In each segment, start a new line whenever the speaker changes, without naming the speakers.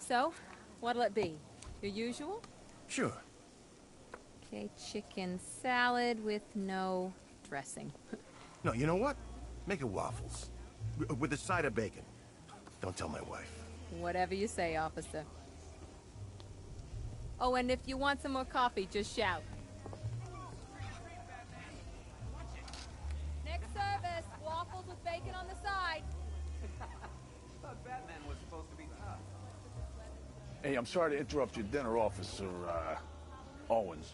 So, what'll it be? Your usual?
Sure.
Okay, chicken salad with no dressing.
No, you know what? Make it waffles. With a side of bacon. Don't tell my wife.
Whatever you say, officer. Oh, and if you want some more coffee, just shout. Next service, waffles with bacon on the side.
Thought Batman was supposed to be tough.
Hey, I'm sorry to interrupt your dinner, Officer, Owens.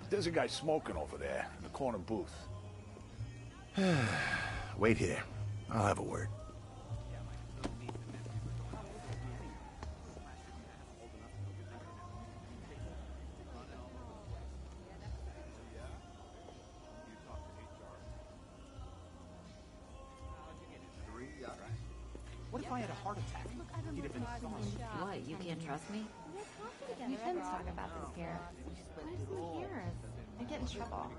There's a guy smoking over there in the corner booth.
Wait here. I'll have a word.
What if I had a heart attack? He'd have been fine.
What, you can't trust me?
We shouldn't talk about this here. Who's here? I get in trouble.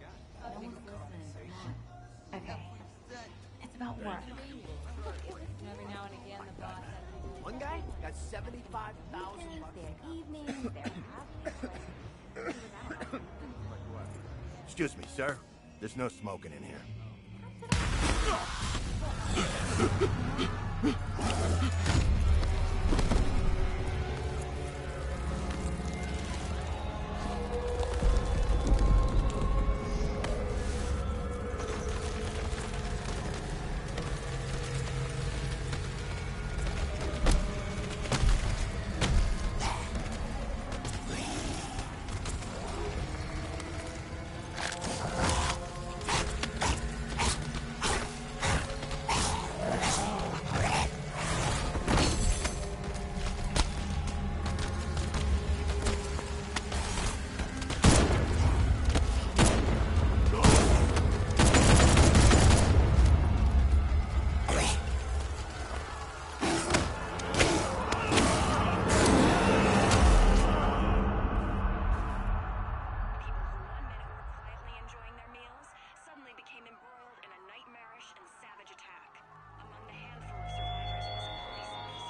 No one's listening. Come on.
Okay. It's about work.
Every now and again, the boss has
One guy got 75,000 bucks.
Their evenings, their happy.
Excuse me, sir. There's no smoking in here.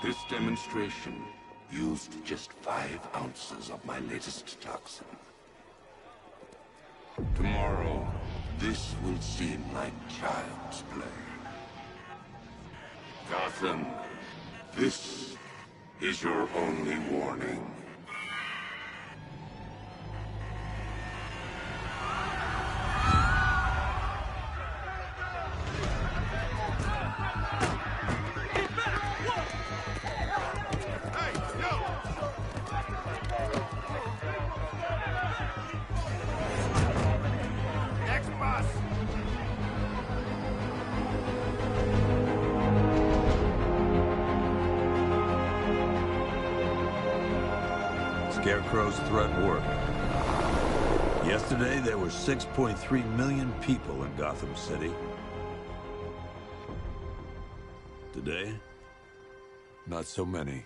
This demonstration used just 5 ounces of my latest toxin. Tomorrow, this will seem like child's play. Gotham, this is your only warning.
Scarecrow's threat worked. Yesterday, there were 6.3 million people in Gotham City. Today, not so many.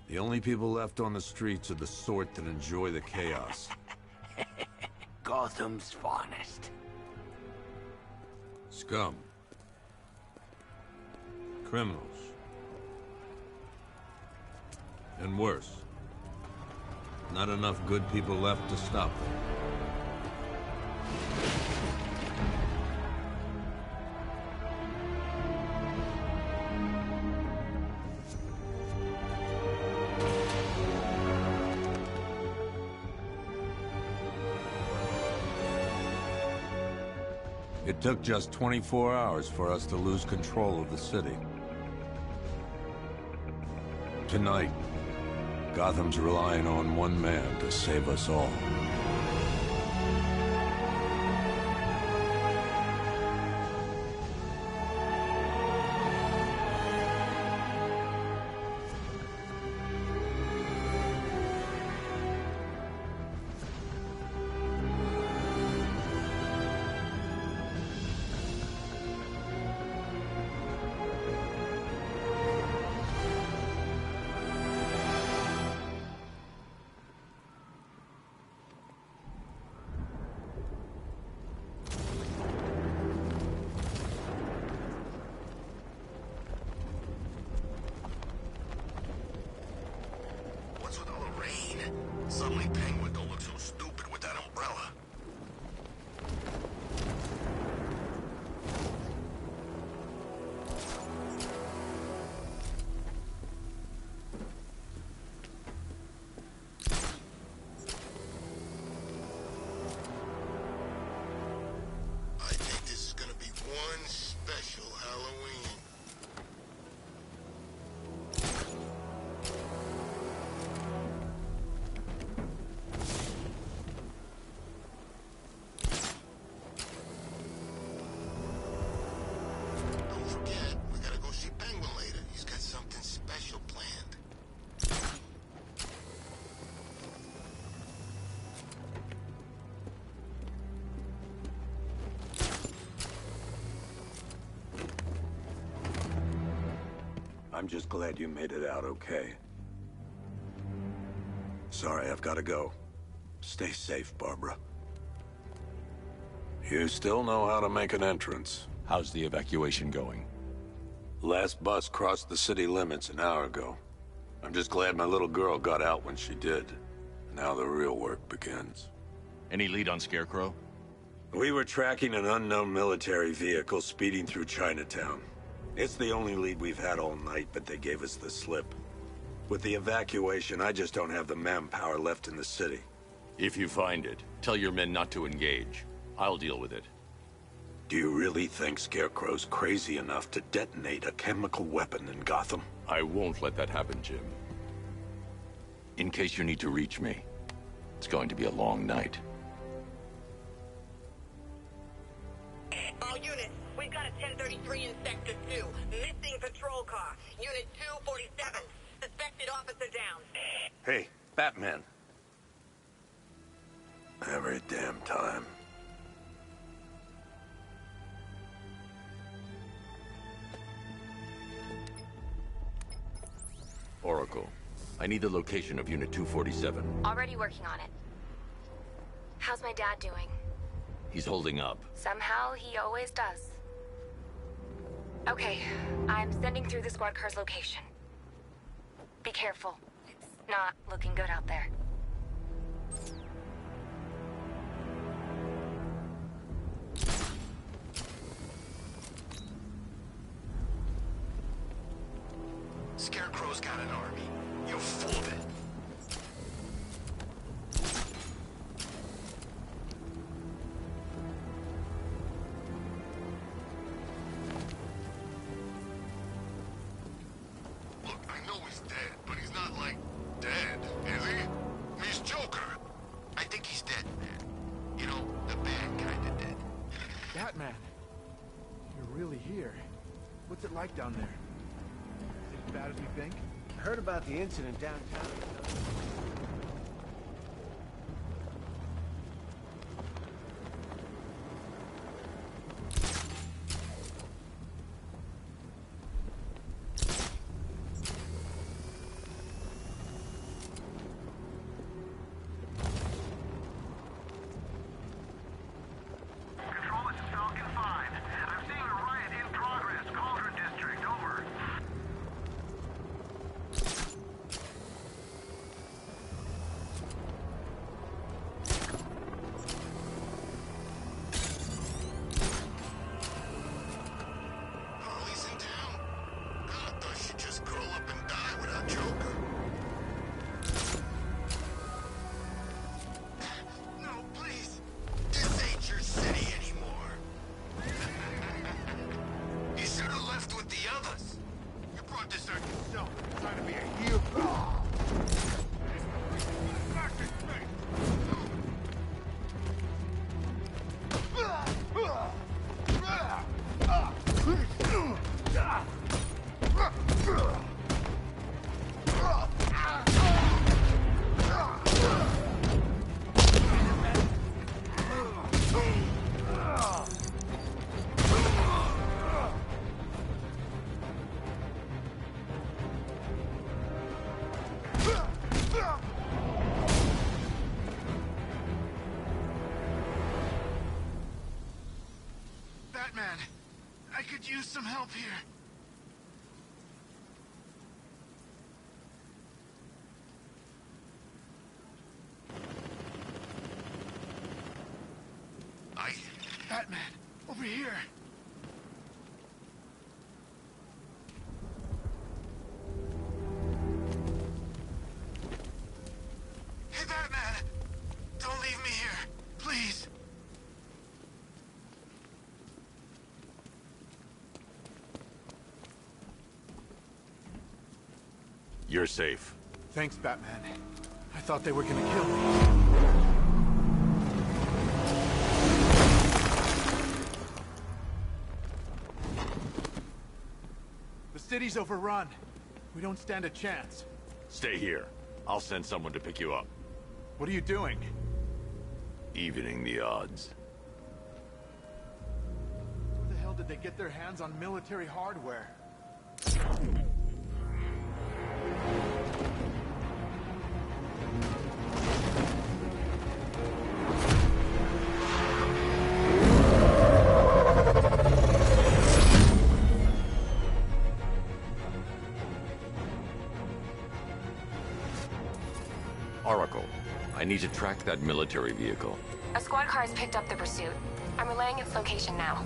The only people left on the streets are the sort that enjoy the chaos.
Gotham's finest.
Scum. Criminals. And worse. Not enough good people left to stop them. It took just 24 hours for us to lose control of the city. Tonight, Gotham's relying on one man to save us all.
umbrella.
I think this is gonna be one special Halloween. Don't forget, we gotta go see Penguin later. He's got something special planned.
I'm just glad you made it out okay. Sorry, I've got to go. Stay safe, Barbara. You still know how to make an entrance.
How's the evacuation going?
Last bus crossed the city limits an hour ago. I'm just glad my little girl got out when she did. Now the real work begins.
Any lead on Scarecrow?
We were tracking an unknown military vehicle speeding through Chinatown. It's the only lead we've had all night, but they gave us the slip. With the evacuation, I just don't have the manpower left in the city.
If you find it, tell your men not to engage. I'll deal with it.
Do you really think Scarecrow's crazy enough to detonate a chemical weapon in Gotham?
I won't let that happen, Jim. In case you need to reach me, it's going to be a long night.
All units, we've got a 1033 in Sector 2. Missing patrol car. Unit 247. Suspected officer down.
Hey, Batman. Every damn time.
Oracle, I need the location of Unit 247.
Already working on it. How's my dad doing?
He's holding up.
Somehow, he always does. Okay, I'm sending through the squad car's location. Be careful. It's not looking good out there.
Scarecrow's got an army. You're full of it. Look, I know he's dead, but he's not like dead, is he? He's Joker. I think he's dead, man. You know, the bad kind of dead.
Batman, you're really here. What's it like down there? Is it as bad as we think?
I heard about the incident downtown.
Control, this is Falcon 5. I'm seeing a riot in progress. Cauldron District, over.
Harley's in town? God, I thought she'd just curl up and die without Joker. No, please. This ain't your city anymore. You should have left with the others. You brought this on yourself, trying to be a hero. Batman, I could use some help here.
Batman! Over here!
Hey, Batman! Don't leave me here, please.
You're safe.
Thanks, Batman. I thought they were gonna kill me. The city's overrun. We don't stand a chance.
Stay here. I'll send someone to pick you up.
What are you doing?
Evening the odds.
Where the hell did they get their hands on military hardware?
Oracle, I need to track that military vehicle.
A squad car has picked up the pursuit. I'm relaying its location now.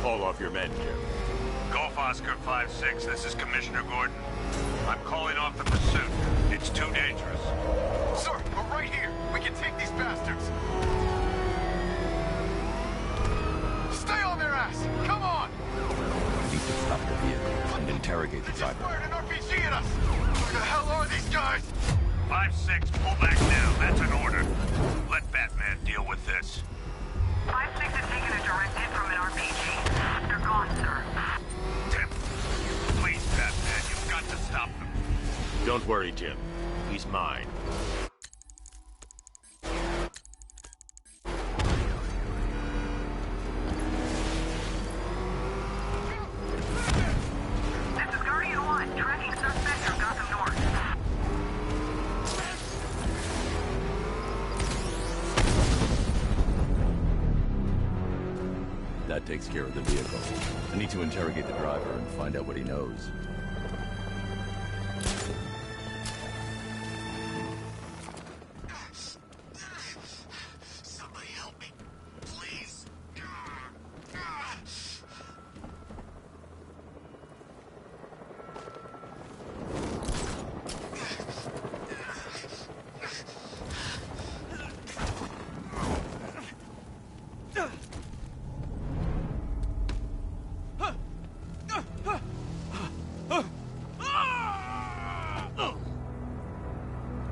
Call off your men, Jim.
Golf Oscar 5-6, this is Commissioner Gordon. I'm calling off the pursuit. It's too dangerous.
Sir, we're right here. We can take these bastards. Stay on their ass! Come on!
We need to stop the vehicle and interrogate the driver.
Fired an RPG at us! Who the hell are these guys?
5-6, pull back now. That's an order. Let Batman deal with this.
5-6 has taken a direct hit from an RPG. They're gone, sir.
Tim, please, Batman, you've got to stop them.
Don't worry, Jim. He's mine.
This is Guardian 1, tracking suspect from Gotham North.
That takes care of the vehicle. I need to interrogate the driver and find out what he knows.
Somebody help me, please.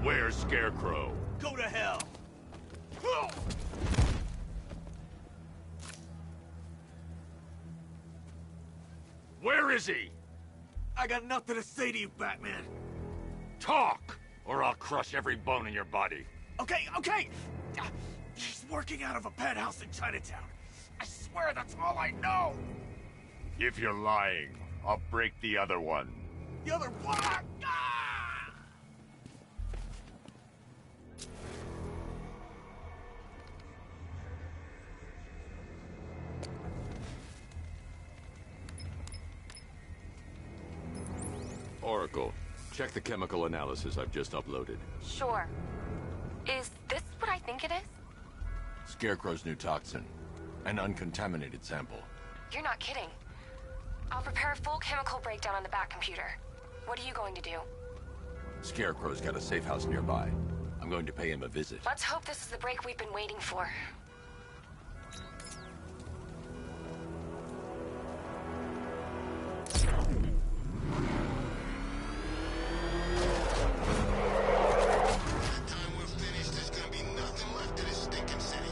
Where's Scarecrow?
Go to hell.
Where is he?
I got nothing to say to you, Batman.
Talk, or I'll crush every bone in your body.
Okay. He's working out of a penthouse in Chinatown. I swear that's all I know.
If you're lying, I'll break the other one.
The other one.
Oracle, check the chemical analysis I've just uploaded.
Sure. Is this what I think it is?
Scarecrow's new toxin. An uncontaminated sample.
You're not kidding. I'll prepare a full chemical breakdown on the back computer. What are you going to do?
Scarecrow's got a safe house nearby. I'm going to pay him a visit.
Let's hope this is the break we've been waiting for.
Time we're finished, there's gonna be nothing left of this stinking city.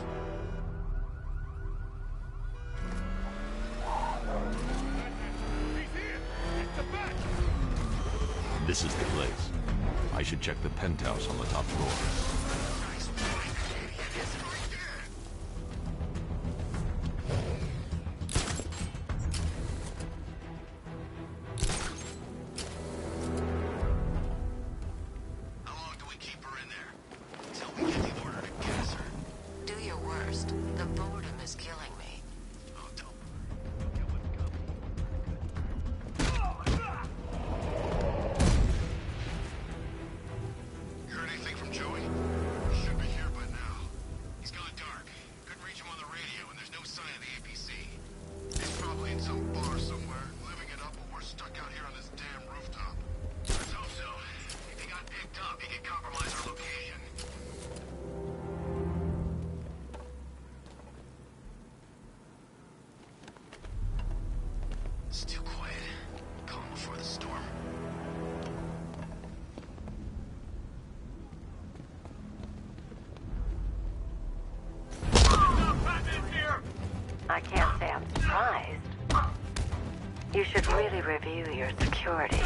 This is the place. I should check the penthouse on the top floor.
How long do we keep her in there? Until we get the order to gas her.
Do your worst. The boredom is killing me.
Oh, don't some bar somewhere, living it up while we're stuck out here on this damn rooftop. Let's hope so. If he got picked up, he could compromise our location. It's too quiet. Calm before the storm.
I can't say I'm surprised. You should really review your security.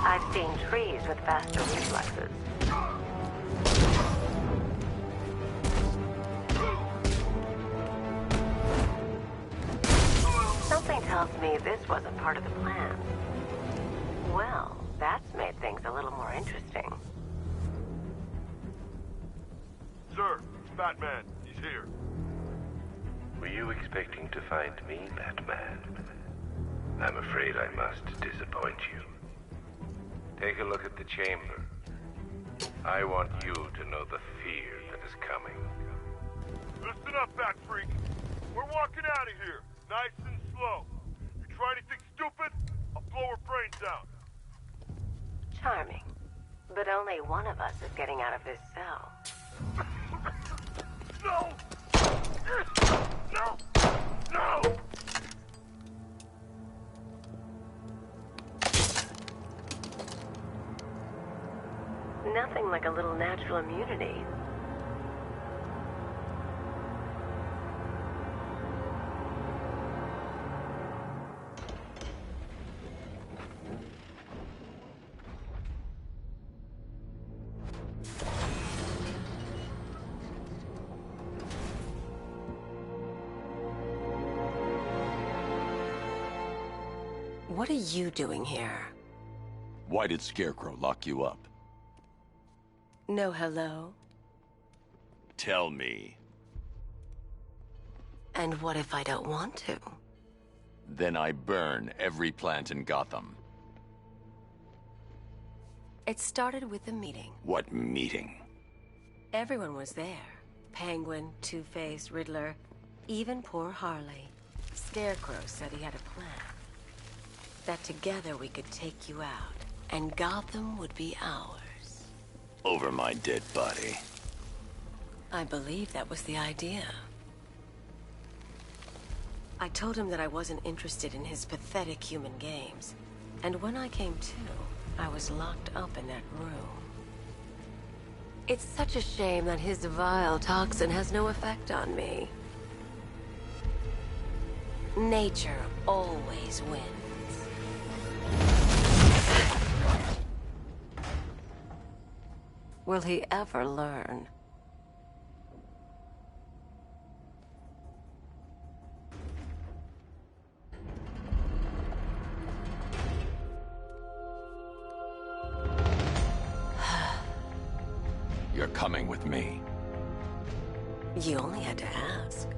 I've seen trees with faster reflexes. Something tells me this wasn't part of the plan. Well, that's made things a little more interesting.
Sir, it's Batman. He's here.
Were you expecting to find me, Batman? I'm afraid I must disappoint you. Take a look at the chamber. I want you to know the fear that is coming.
Listen up, Bat Freak. We're walking out of here, nice and slow. You try anything stupid, I'll blow her brains out.
Charming. But only one of us is getting out of this cell.
No! No! No!
Nothing like a little natural immunity. What are you doing here?
Why did Scarecrow lock you up?
No hello?
Tell me.
And what if I don't want to?
Then I burn every plant in Gotham.
It started with a meeting.
What meeting?
Everyone was there. Penguin, Two-Face, Riddler, even poor Harley. Scarecrow said he had a plan. That together we could take you out, and Gotham would be ours.
Over my dead body.
I believe that was the idea. I told him that I wasn't interested in his pathetic human games. And when I came to, I was locked up in that room. It's such a shame that his vile toxin has no effect on me. Nature always wins. Will he ever learn?
You're coming with me.
You only had to ask.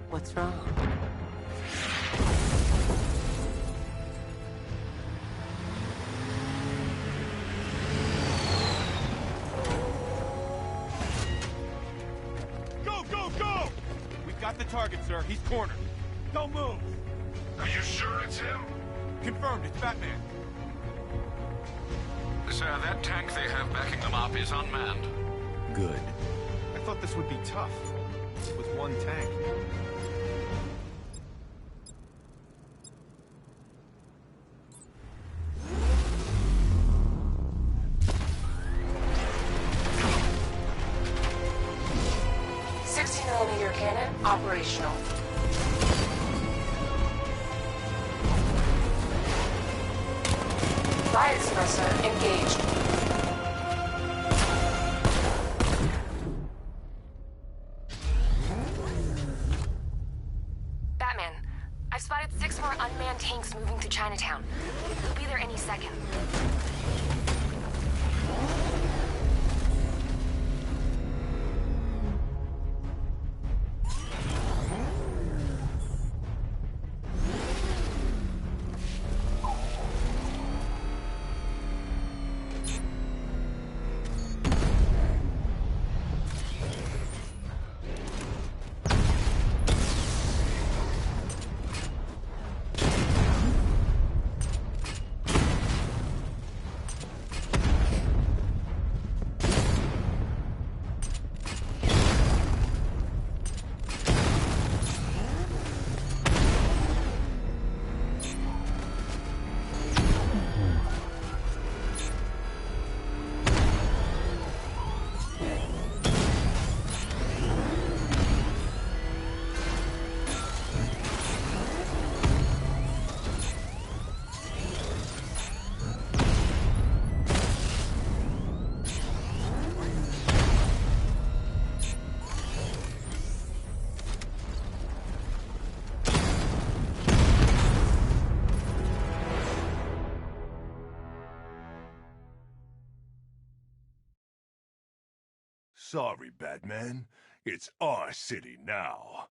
What's wrong?
Got the target, sir. He's cornered. Don't move.
Are you sure it's him?
Confirmed. It's Batman.
Sir, that tank they have backing them up is unmanned.
Good. I thought this would be tough. With one tank.
Cannon operational. Riot suppressor engaged.
more unmanned tanks moving through Chinatown. They'll be there any second.
Sorry, Batman. It's our city now.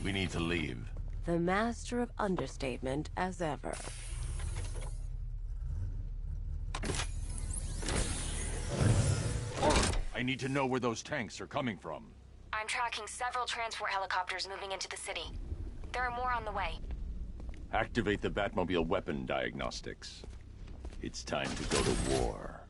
We need to leave.
The master of understatement as ever.
I need to know where those tanks are coming from.
I'm tracking several transport helicopters moving into the city. There are more on the way.
Activate the Batmobile weapon diagnostics. It's time to go to war.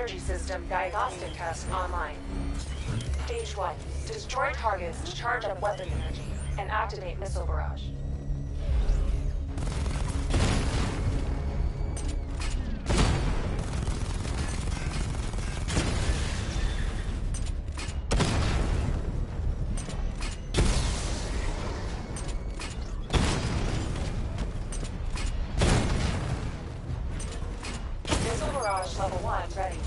energy system diagnostic test online. Stage 1. Destroy targets to charge up weapon energy and activate missile barrage. Missile barrage level 1 ready.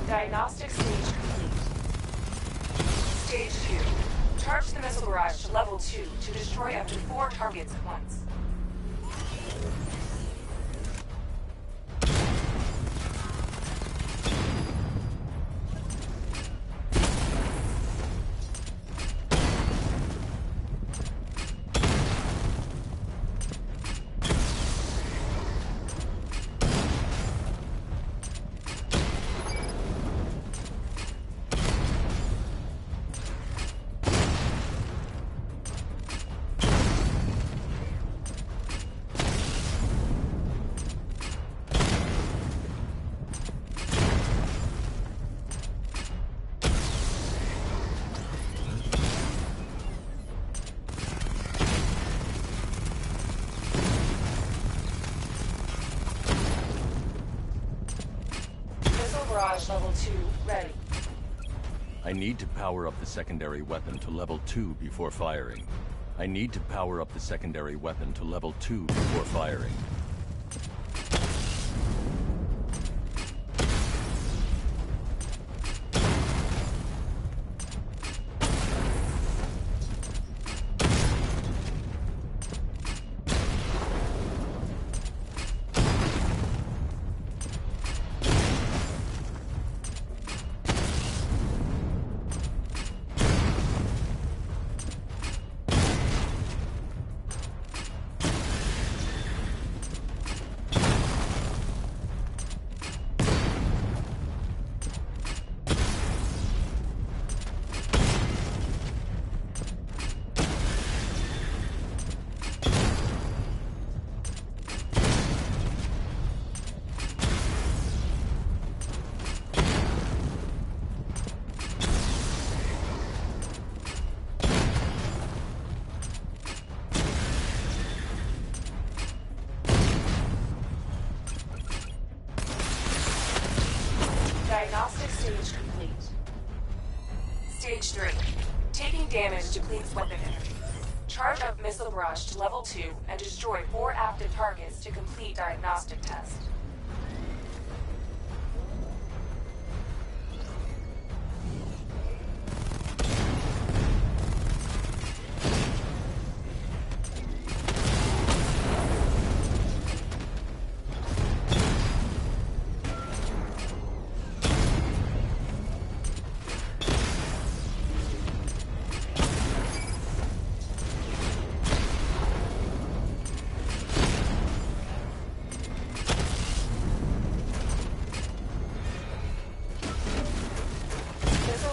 Diagnostic stage complete. Stage 2. Charge the missile barrage to level 2 to destroy up to 4 targets at once. Barrage level 2 ready.
I need to power up the secondary weapon to level 2 before firing. I need to power up the secondary weapon to level 2 before firing.
Diagnostic stage complete. Stage 3. Taking damage depletes weapon energy. Charge up missile barrage to level 2 and destroy 4 active targets to complete diagnostic test.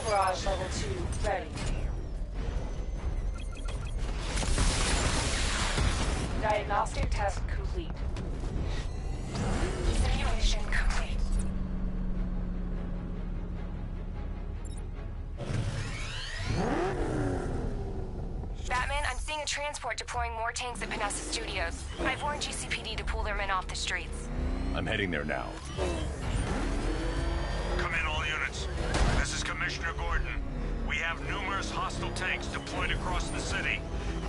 Barrage level 2 ready. Diagnostic test complete.
Simulation complete. Batman, I'm seeing a transport deploying more tanks at Panessa Studios. I've warned GCPD to pull their men off the streets.
I'm heading there now.
Come in, all units. This is Commissioner Gordon. We have numerous hostile tanks deployed across the city.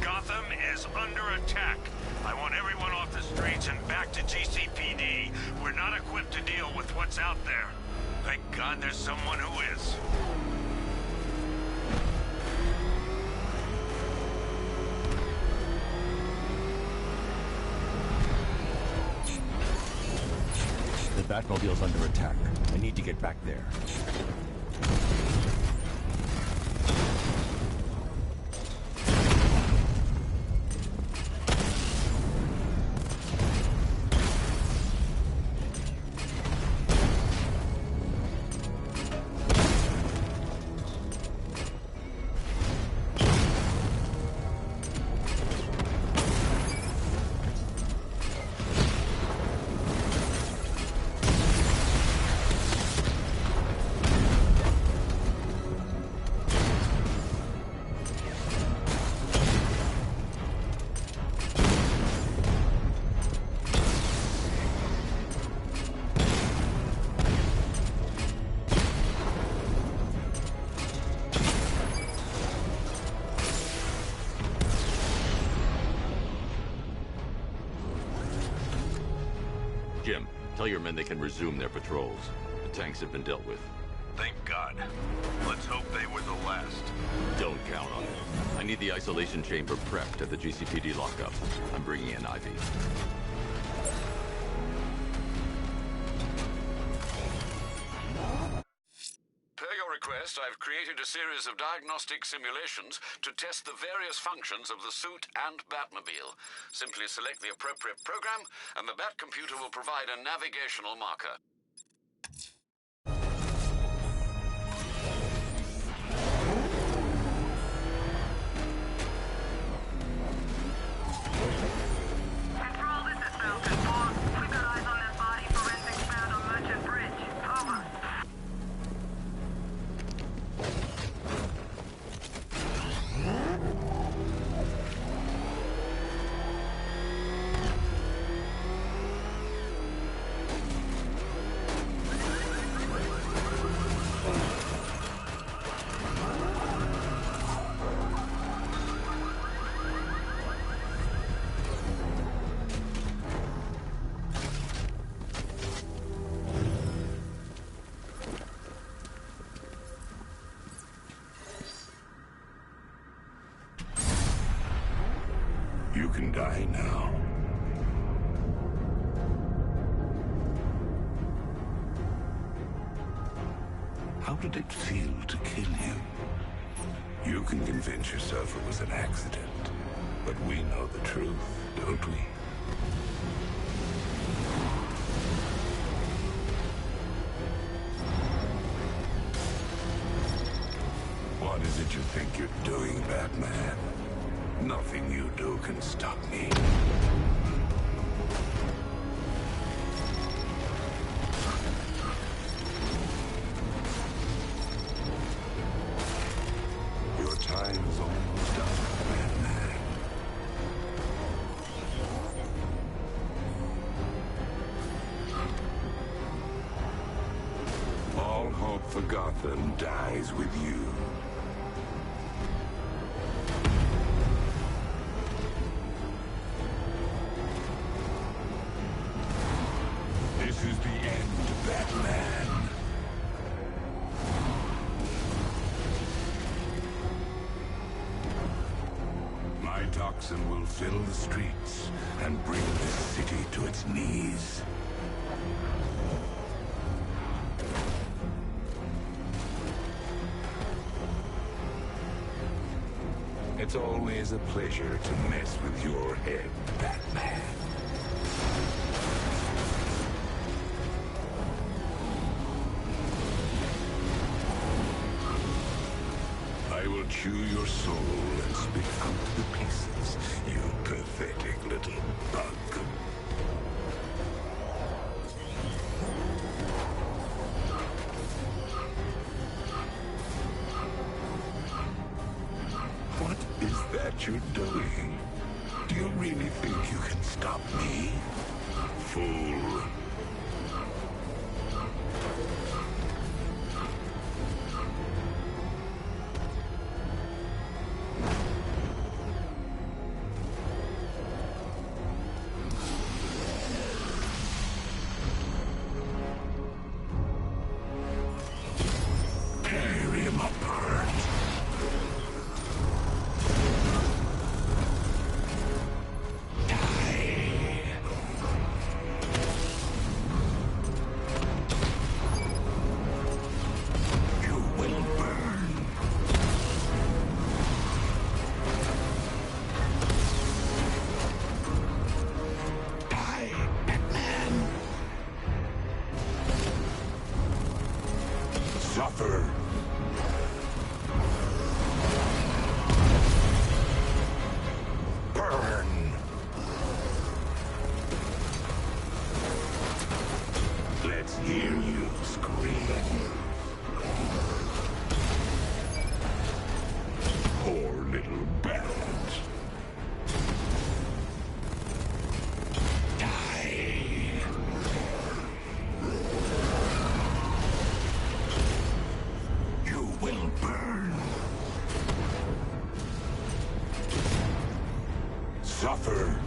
Gotham is under attack. I want everyone off the streets and back to GCPD. We're not equipped to deal with what's out there. Thank God there's someone who is.
The Batmobile's under attack. I need to get back there. Jim, tell your men they can resume their patrols. The tanks have been dealt with.
Thank God. Let's hope they were the last.
Don't count on it. I need the isolation chamber prepped at the GCPD lockup. I'm bringing in Ivy.
Per your request, I've created a series of diagnostic simulations to test the various functions of the suit and Batmobile. Simply select the appropriate program, and the Bat computer will provide a navigational marker.
Control, this is Falcon 4. We've got eyes on that body forensics found on Merchant Bridge. Over.
You can die now. How did it feel to kill you? You can convince yourself it was an accident, but we know the truth, don't we? What is it you think you're doing, Batman? Nothing you do can stop me. Your time is almost up, Batman. All hope for Gotham dies with you. This is the end, Batman. My toxin will fill the streets and bring this city to its knees. It's always a pleasure to mess with your head, Batman. I will chew your soul and spit out the pieces, you pathetic little bug. What is that you're doing? Do you really think you can stop me? Fool. Tear him apart. You will burn. Die, Batman. Suffer. Burn. Let's hear you scream. Poor little bat. Die. You will burn. Suffer.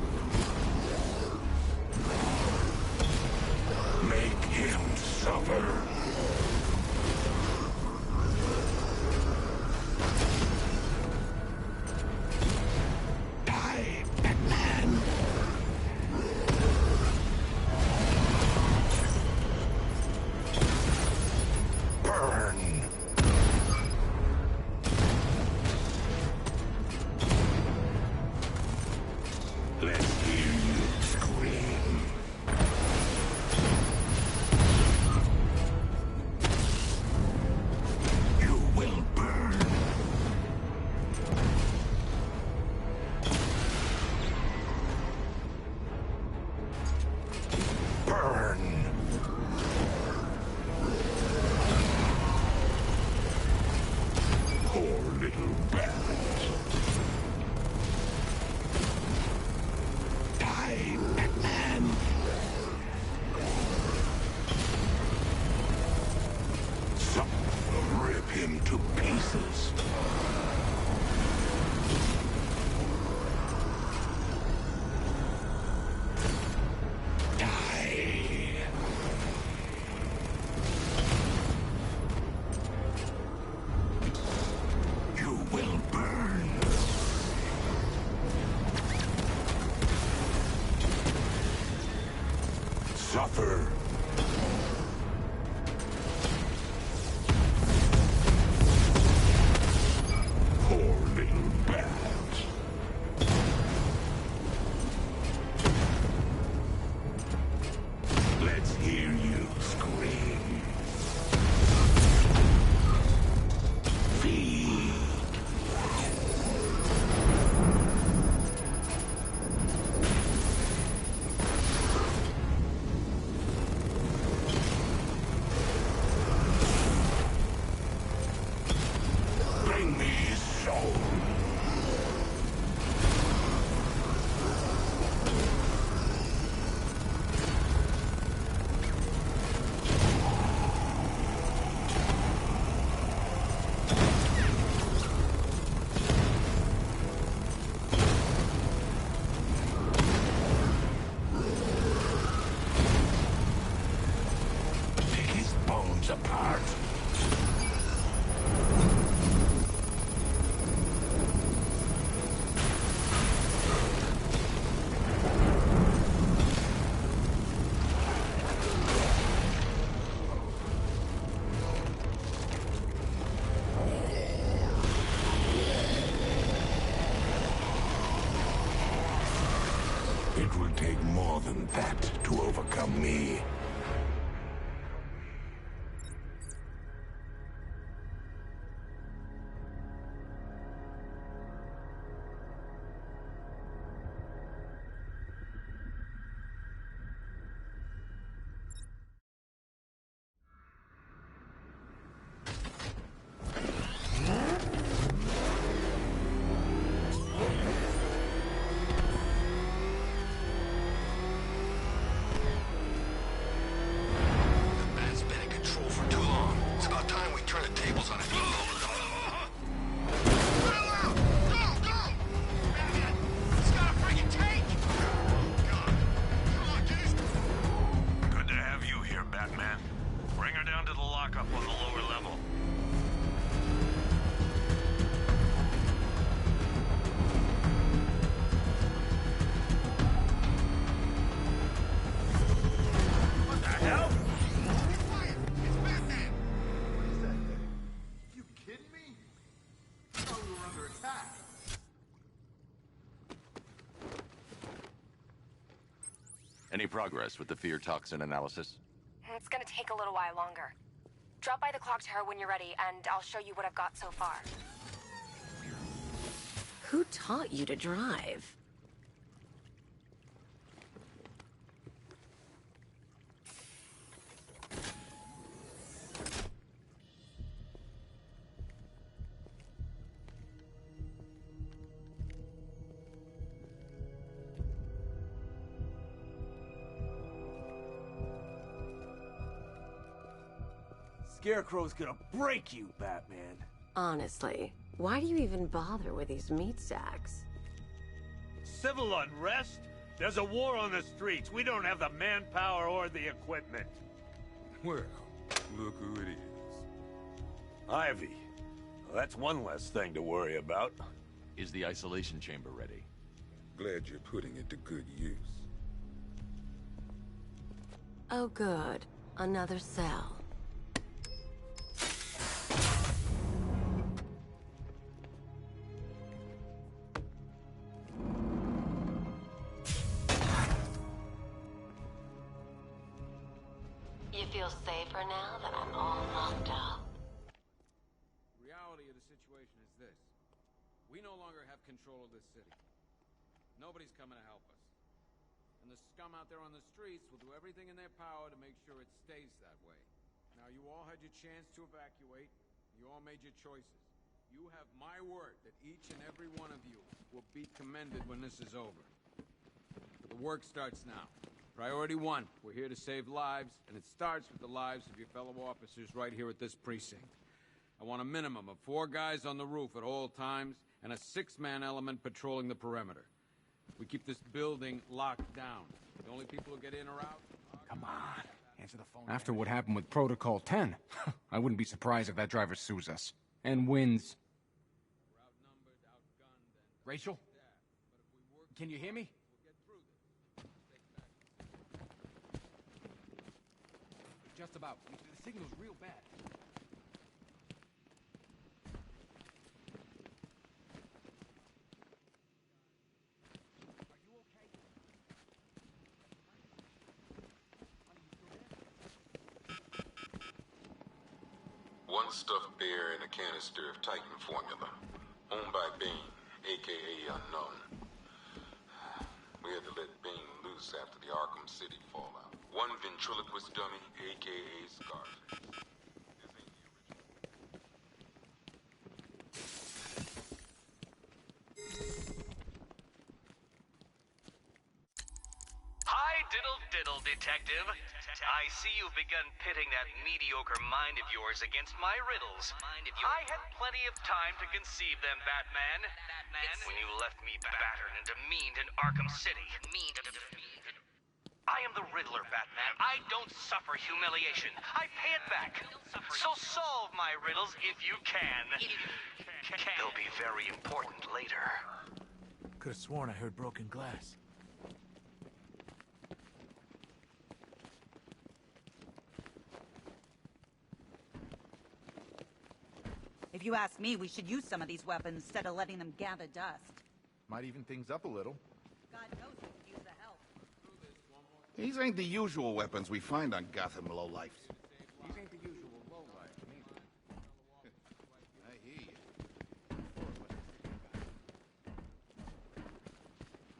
little bat. Die, Batman. Someone will rip him to pieces. Suffer. Poor little bat. Let's hear you scream. Feed. Bring me his soul. Pick his bones apart. It will take more than that to overcome me.
Bat's been in control for too long. It's about time we turn the tables on it.
Good to have you here, Batman. Bring her down to the lockup on the lower level.
What the hell?
It's Batman!
What is that thing? You kidding me? I thought we were under attack.
Any progress with the fear toxin analysis?
It's gonna take a little while longer. Drop by the clock tower when you're ready, and I'll show you what I've got so far.
Who taught you to drive?
Scarecrow's gonna break you, Batman.
Honestly, why do you even bother with these meat sacks?
Civil unrest? There's a war on the streets. We don't have the manpower or the equipment.
Well, look who it is. Ivy. Well, that's one less thing to worry about.
Is the isolation chamber ready?
Glad you're putting it to good use.
Oh good. Another cell. You feel safer now that I'm all locked up?
Reality of the situation is this. We no longer have control of this city. Nobody's coming to help us. And the scum out there on the streets will do everything in their power to make sure it stays that way. Now, you all had your chance to evacuate. You all made your choices. You have my word that each and every one of you will be commended when this is over. But the work starts now. Priority 1, we're here to save lives, and it starts with the lives of your fellow officers right here at this precinct. I want a minimum of 4 guys on the roof at all times, and a 6-man element patrolling the perimeter. We keep this building locked down. The only people who get in or out...
Come on. Answer the phone. After what happened with Protocol 10, I wouldn't be surprised if that driver sues us. And wins. Rachel? Can you hear me? Just about. The signal's real bad.
One stuffed bear in a canister of Titan formula, owned by Bane, aka Unknown. We had to let Bane loose after the Arkham City fallout. One ventriloquist dummy, aka Scarface.
Hi, Diddle Diddle, Detective. I see you've begun pitting that mediocre mind of yours against my riddles. I had plenty of time to conceive them, Batman. When you left me battered and demeaned in Arkham City. I am the Riddler, Batman. I don't suffer humiliation. I pay it back. So solve my riddles if you can. They'll be very important later.
Could have sworn I heard broken glass.
If you ask me, we should use some of these weapons instead of letting them gather dust.
Might even things up a little.
God knows we could use the help.
These ain't the usual weapons we find on Gotham lowlifes.
These ain't the usual lowlife, neither.
I hear you.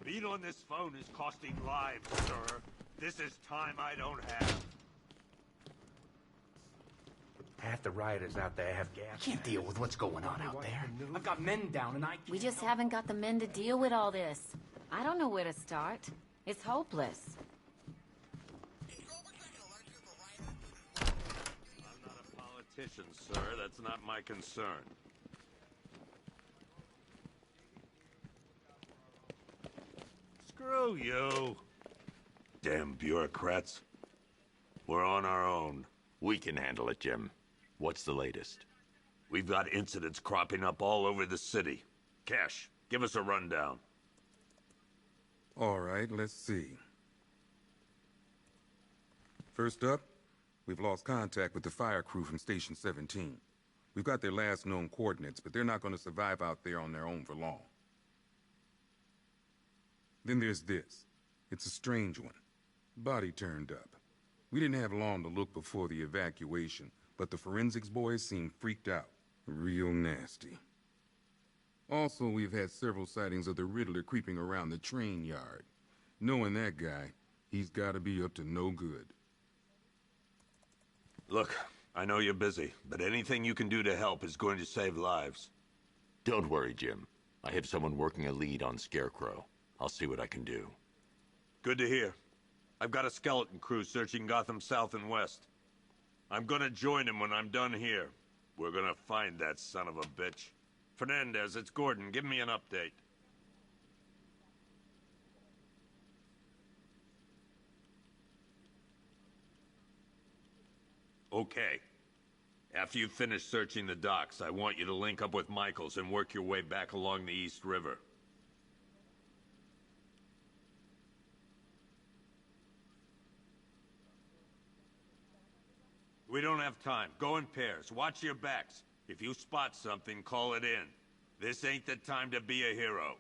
Being on this phone is costing lives, sir. This is time I don't have.
Half the rioters out there have gas. I can't deal with what's going on out there. I've got men down and I can't...
We just haven't got the men to deal with all this. I don't know where to start. It's hopeless.
I'm not a politician, sir. That's not my concern. Screw you. Damn bureaucrats. We're on our own.
We can handle it, Jim. What's the latest?
We've got incidents cropping up all over the city. Cash, give us a rundown.
All right, let's see. First up, we've lost contact with the fire crew from Station 17. We've got their last known coordinates, but they're not going to survive out there on their own for long. Then there's this. It's a strange one. Body turned up. We didn't have long to look before the evacuation, but the forensics boys seemed freaked out. Real nasty. Also, we've had several sightings of the Riddler creeping around the train yard. Knowing that guy, he's gotta be up to no good.
Look, I know you're busy, but anything you can do to help is going to save lives.
Don't worry, Jim. I have someone working a lead on Scarecrow. I'll see what I can do.
Good to hear. I've got a skeleton crew searching Gotham South and West. I'm gonna join him when I'm done here. We're gonna find that son of a bitch. Fernandez, it's Gordon. Give me an update. Okay. After you finish searching the docks, I want you to link up with Michaels and work your way back along the East River. We don't have time. Go in pairs. Watch your backs. If you spot something, call it in. This ain't the time to be a hero.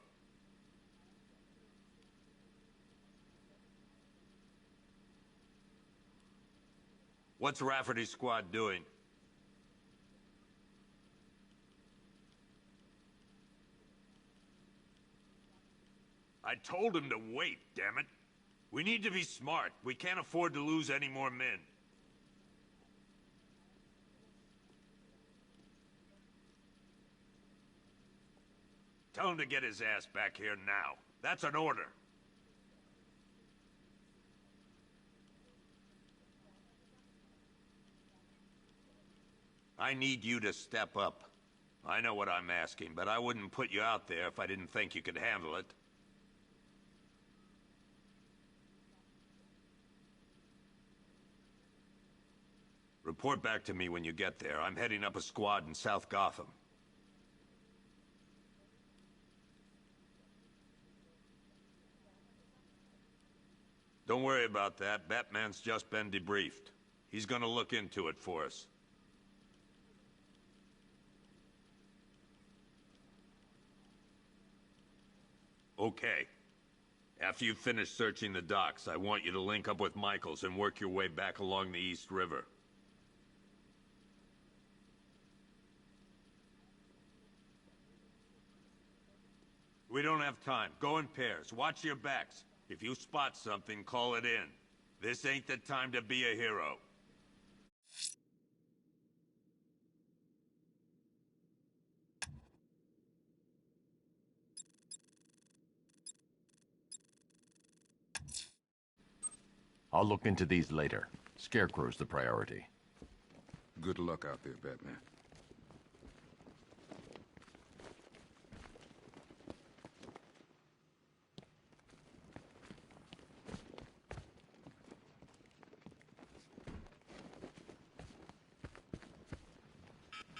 What's Rafferty's squad doing? I told him to wait, damn it. We need to be smart. We can't afford to lose any more men.
Tell him to get his ass back here now. That's an order. I need you to step up. I know what I'm asking, but I wouldn't put you out there if I didn't think you could handle it. Report back to me when you get there. I'm heading up a squad in South Gotham. Don't worry about that. Batman's just been debriefed. He's gonna look into it for us. Okay. After you finish searching the docks, I want you to link up with Michaels and work your way back along the East River. We don't have time. Go in pairs. Watch your backs. If you spot something, call it in. This ain't the time to be a hero.
I'll look into these later. Scarecrow's the priority.
Good luck out there, Batman.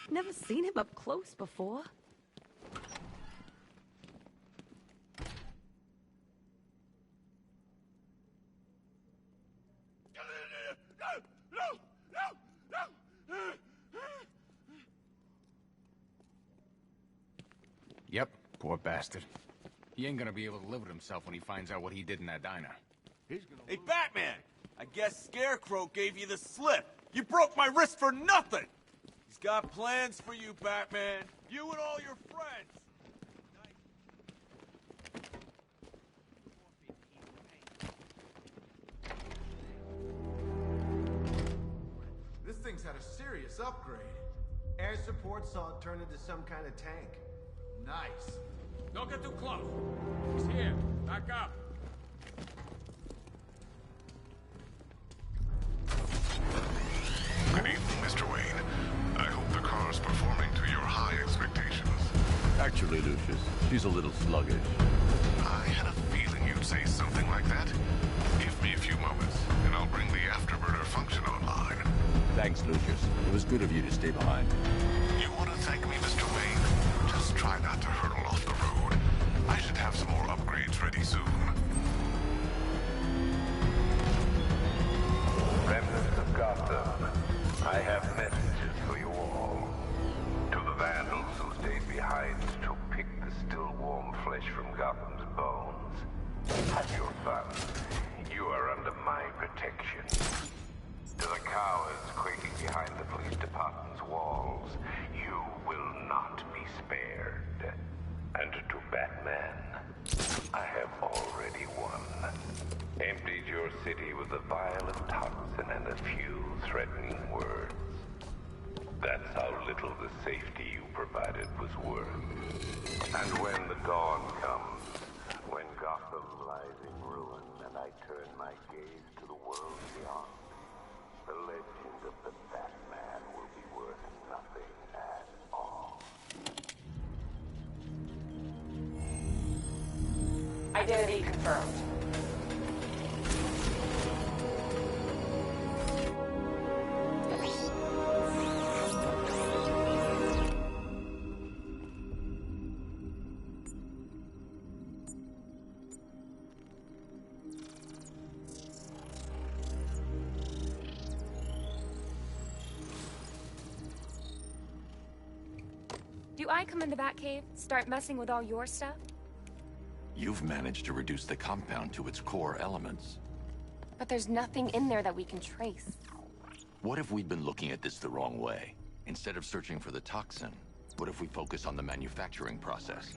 Never seen him up close before.
Yep, poor bastard. He ain't gonna be able to live with himself when he finds out what he did in that diner.
Hey, Batman! I guess Scarecrow gave you the slip. You broke my wrist for nothing! He's got plans for you, Batman. You and all your friends.
This thing's had a serious upgrade. Air support saw it turn into some kind of tank. Nice.
Don't get too close. He's here. Back up.
Good evening, Mr. Wayne. I hope the car's performing to your high expectations.
Actually, Lucius, she's a little sluggish.
I had a feeling you'd say something like that. Give me a few moments, and I'll bring the afterburner function online.
Thanks, Lucius. It was good of you to stay behind.
You want to thank me, Mr. Wayne? Just try not to hurtle off the road. I should have some more upgrades ready soon.
Remnants of Gotham, I have messages for you all. To the vandals who stayed behind to pick the still warm flesh from Gotham's bones. Have your fun. You are under my protection. To the cowards quaking behind the police department's walls, you will not be spared. And to Batman, I have already won. Emptied your city with a violent toxin and a few threatening words. That's how little the safety you provided was worth. And when the dawn comes, when Gotham lies in ruin and I turn my gaze to the world beyond, the legend of the Batman will be worth nothing at all.
Identity confirmed.
Do I come in the Batcave, start messing with all your stuff?
You've managed to reduce the compound to its core elements.
But there's nothing in there that we can trace.
What if we've been looking at this the wrong way? Instead of searching for the toxin, what if we focus on the manufacturing process?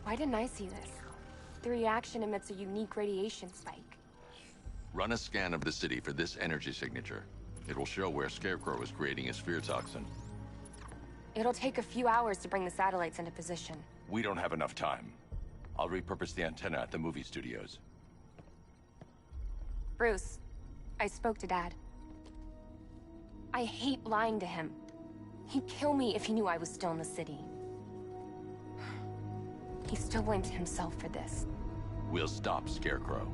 Why didn't I see this? The reaction emits a unique radiation spike.
Run a scan of the city for this energy signature. It will show where Scarecrow is creating his fear toxin.
It'll take a few hours to bring the satellites into position.
We don't have enough time. I'll repurpose the antenna at the movie studios.
Bruce, I spoke to Dad. I hate lying to him. He'd kill me if he knew I was still in the city. He still blames himself for this.
We'll stop Scarecrow.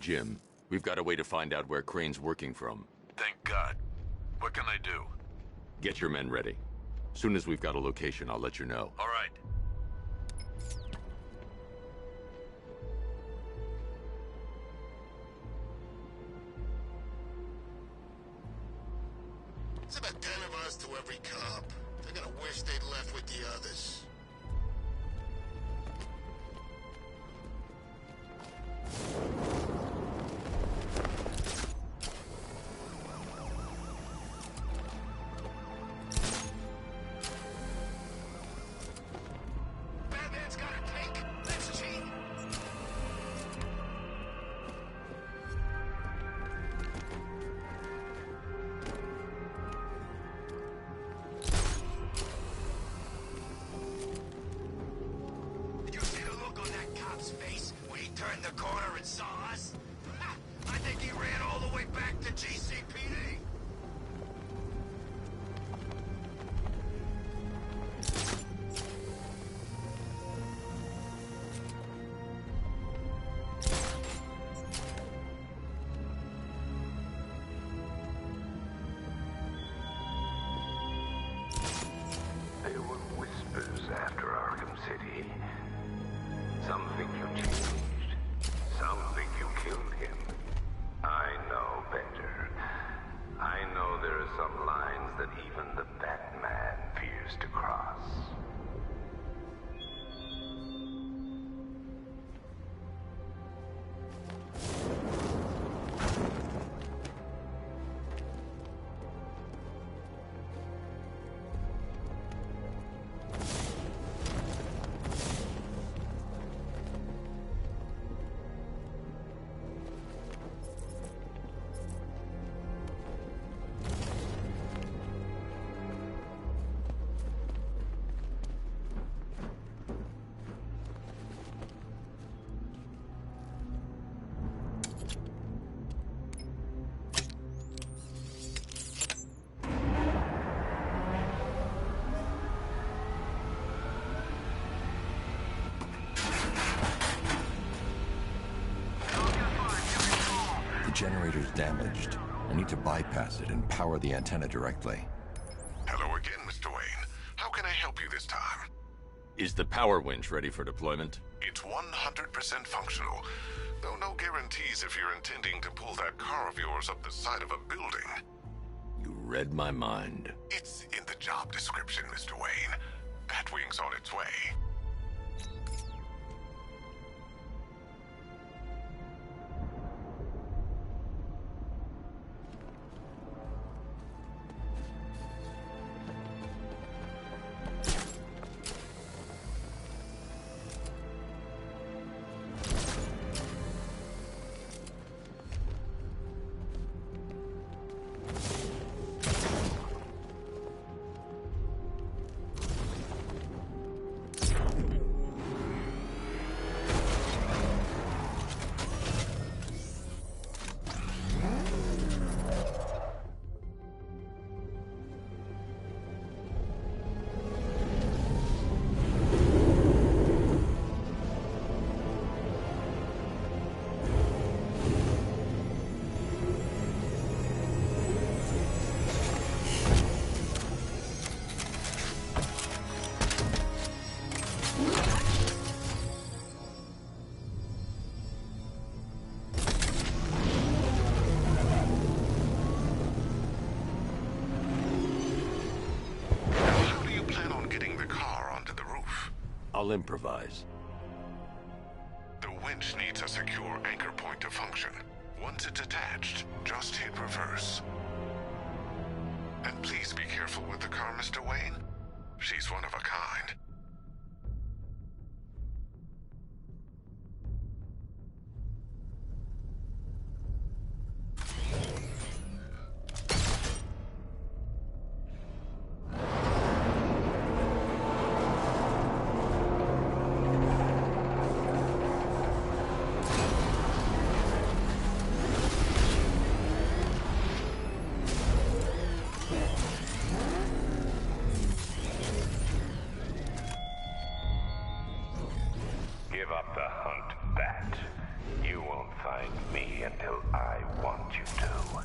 Jim, we've got a way to find out where Crane's working from.
Thank God. What can I do?
Get your men ready. Soon as we've got a location, I'll let you know.
All right. It's about 10 of us to every cop. They're gonna wish they'd left with the others. Face when he turned the corner and saw us? Ha! I think he ran all the way back to GCPD.
There were whispers after Arkham City. Some think you changed. Some think you killed him. I know better. I know there are some lines that even the Batman fears to cross.
Generator's damaged. I need to bypass it and power the antenna directly.
Hello again, Mr. Wayne. How can I help you this time?
Is the power winch ready for deployment?
It's 100% functional, though no guarantees if you're intending to pull that car of yours up the side of a building.
You read my mind.
It's in the job description, Mr. Wayne. Batwing's on its way.
I'll improvise.
The winch needs a secure anchor point to function. Once it's attached, just hit reverse. And please be careful with the car, Mr. Wayne. She's one of a kind.
Give up the hunt, Bat. You won't find me until I want you to.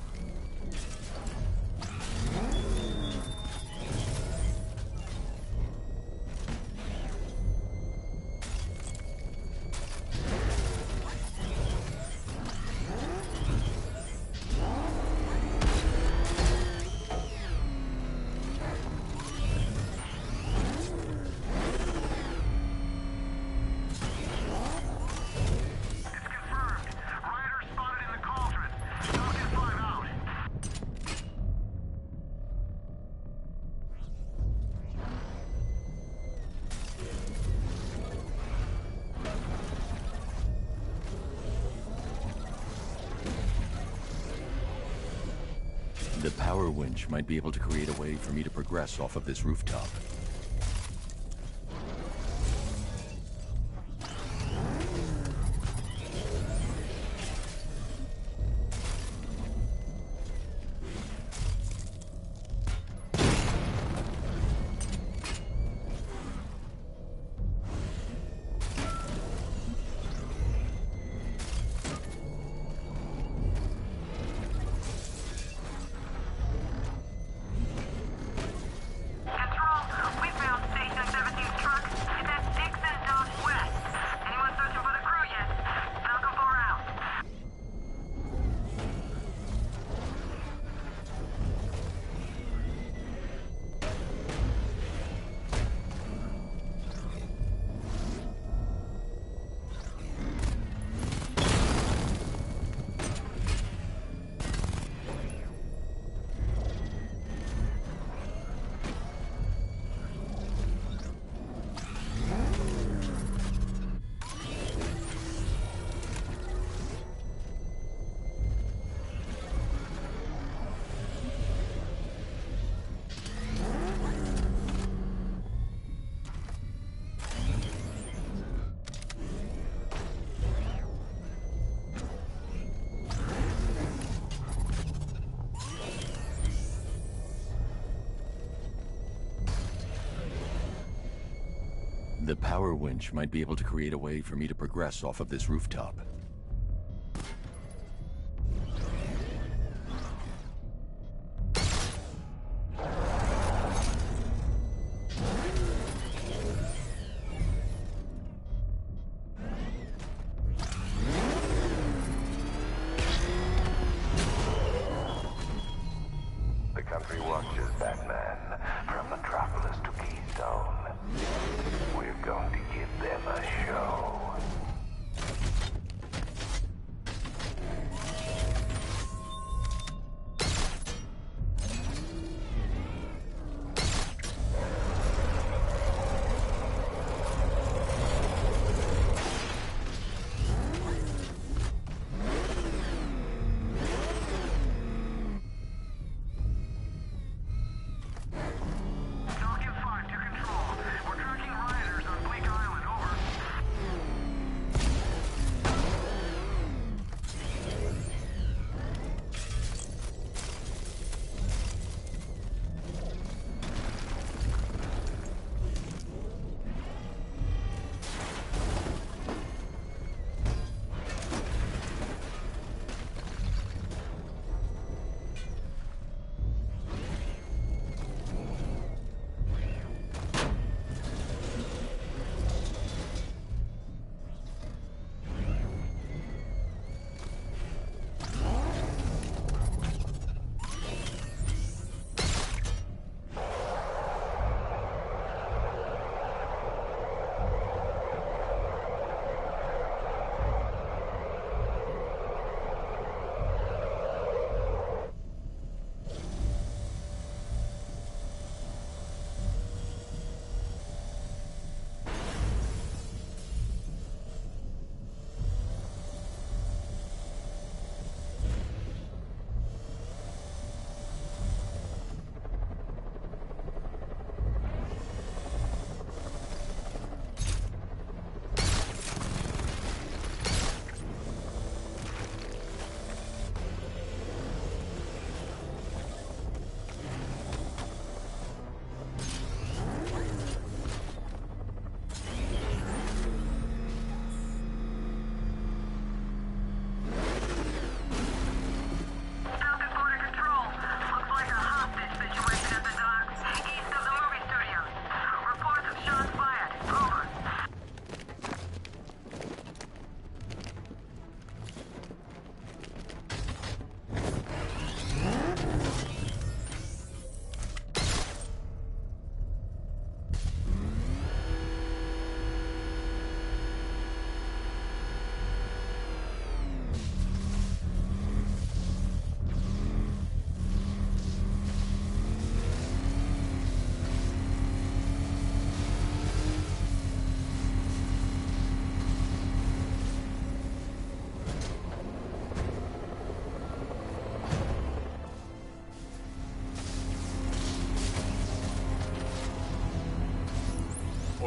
The power winch might be able to create a way for me to progress off of this rooftop. The power winch might be able to create a way for me to progress off of this rooftop.
The country watches, Batman, from Metropolis to Keystone. We're going to give them a show.
Falcon 5 to control. We're tracking rioters on Bleak Island, over.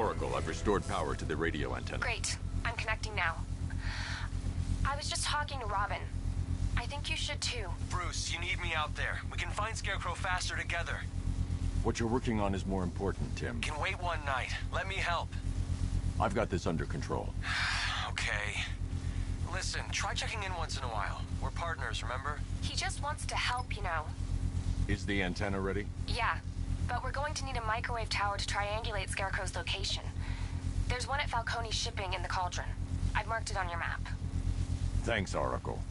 Oracle, I've restored power to the radio antenna.
Great. I'm connecting now. I was just talking to Robin. I think you should too.
Bruce, you need me out there. We can find Scarecrow faster together.
What you're working on is more important, Tim.
Can wait one night. Let me help.
I've got this under control.
Okay. Listen, try checking in once in a while. We're partners, remember?
He just wants to help, you know.
Is the antenna ready?
Yeah, but we're going to need a microwave tower to triangulate Scarecrow's location. There's one at Falcone Shipping in the Cauldron. I've marked it on your map.
Thanks, Oracle.